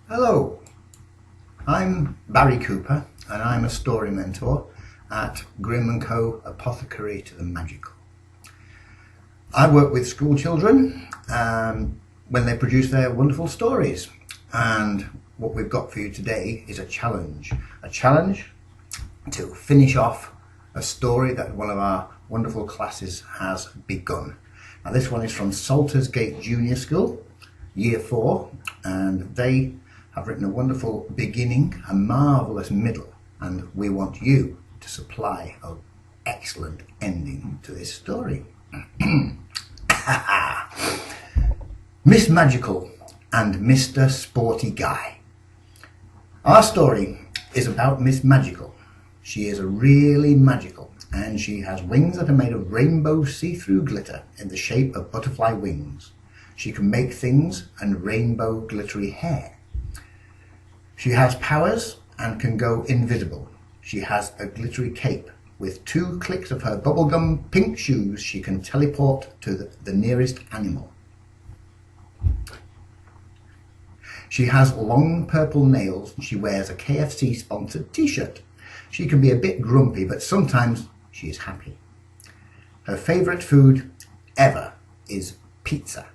Hello, I'm Barry Cooper and I'm a story mentor at Grimm&Co Apothecary to the Magical. I work with school children when they produce their wonderful stories, and what we've got for you today is a challenge to finish off a story that one of our wonderful classes has begun. Now this one is from Saltersgate Junior School, Year 4, and they have written a wonderful beginning, a marvellous middle, and we want you to supply an excellent ending to this story. Miss Magical and Mr. Sporty Guy. Our story is about Miss Magical. She is really magical, and she has wings that are made of rainbow see-through glitter in the shape of butterfly wings. She can make things and rainbow glittery hair. She has powers and can go invisible. She has a glittery cape. With 2 clicks of her bubblegum pink shoes, she can teleport to the nearest animal. She has long purple nails. She wears a KFC sponsored t-shirt. She can be a bit grumpy, but sometimes she is happy. Her favourite food ever is pizza.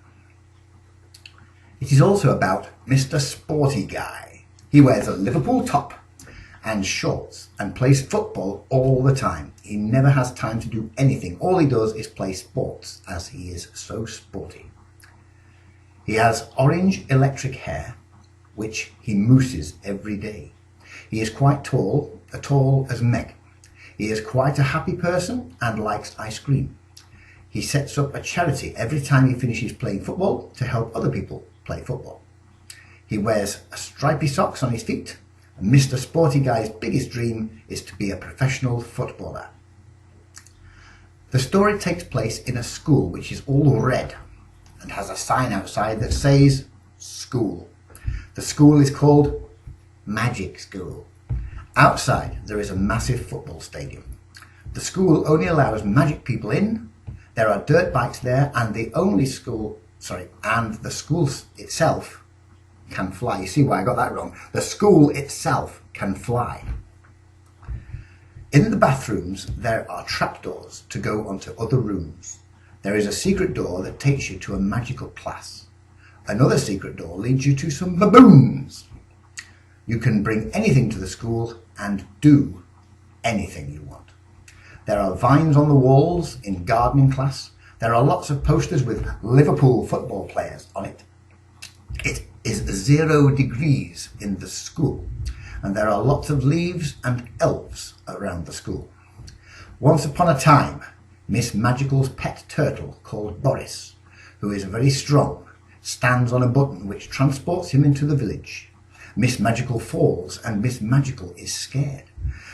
It is also about Mr. Sporty Guy. He wears a Liverpool top and shorts and plays football all the time. He never has time to do anything. All he does is play sports, as he is so sporty. He has orange electric hair, which he mousses every day. He is quite tall as Meg. He is quite a happy person and likes ice cream. He sets up a charity every time he finishes playing football to help other people play football. He wears stripy socks on his feet, and Mr. Sporty Guy's biggest dream is to be a professional footballer. The story takes place in a school which is all red and has a sign outside that says school. The school is called Magic School. Outside there is a massive football stadium. The school only allows magic people in. There are dirt bikes there, and the school itself can fly. You see why I got that wrong. The school itself can fly. In the bathrooms there are trapdoors to go onto other rooms. There is a secret door that takes you to a magical class. Another secret door leads you to some baboons. You can bring anything to the school and do anything you want. There are vines on the walls in gardening class. There are lots of posters with Liverpool football players on it. It is 0 degrees in the school, and there are lots of leaves and elves around the school. Once upon a time, Miss Magical's pet turtle, called Boris, who is very strong, stands on a button which transports him into the village. Miss Magical falls, and Miss Magical is scared.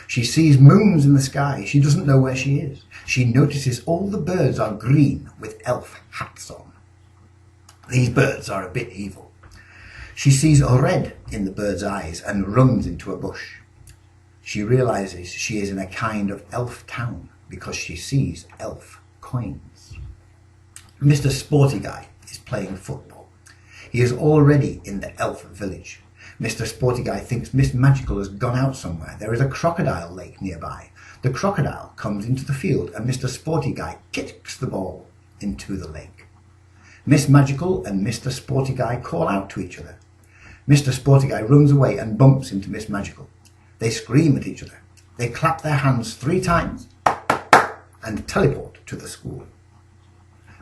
She sees moons in the sky. She doesn't know where she is. She notices all the birds are green with elf hats on. These birds are a bit evil. She sees a red in the bird's eyes and runs into a bush. She realizes she is in a kind of elf town because she sees elf coins. Mr. Sporty Guy is playing football. He is already in the elf village. Mr. Sporty Guy thinks Miss Magical has gone out somewhere. There is a crocodile lake nearby. The crocodile comes into the field and Mr. Sporty Guy kicks the ball into the lake. Miss Magical and Mr. Sporty Guy call out to each other. Mr. Sporty Guy runs away and bumps into Miss Magical. They scream at each other. They clap their hands 3 times and teleport to the school.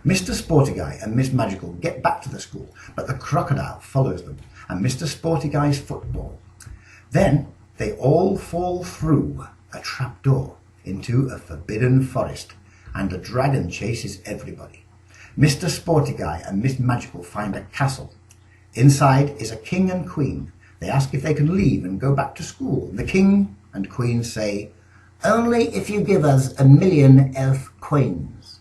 Mr. Sporty Guy and Miss Magical get back to the school, but the crocodile follows them and Mr. Sporty Guy's football. Then they all fall through a trapdoor into a forbidden forest, and a dragon chases everybody. Mr. Sporty Guy and Miss Magical find a castle. Inside is a king and queen. They ask if they can leave and go back to school. The king and queen say, "Only if you give us 1,000,000 elf coins."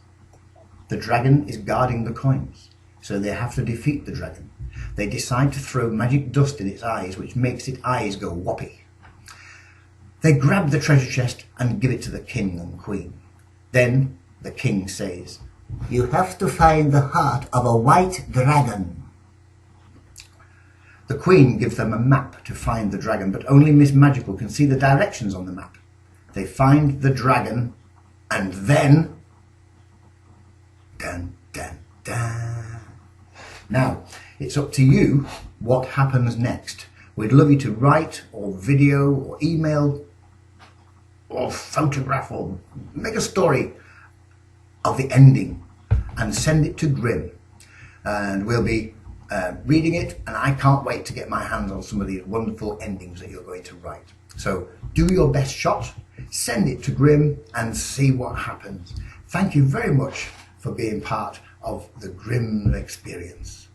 The dragon is guarding the coins, so they have to defeat the dragon. They decide to throw magic dust in its eyes, which makes its eyes go whoppy. They grab the treasure chest and give it to the king and queen. Then the king says, "You have to find the heart of a white dragon." The Queen gives them a map to find the dragon, but only Miss Magical can see the directions on the map. They find the dragon, and then... dun, dun, dun. Now, it's up to you what happens next. We'd love you to write, or video, or email, or photograph, or make a story of the ending and send it to Grimm. And we'll be reading it, and I can't wait to get my hands on some of these wonderful endings that you're going to write. So do your best shot, send it to Grimm, and see what happens. Thank you very much for being part of the Grimm experience.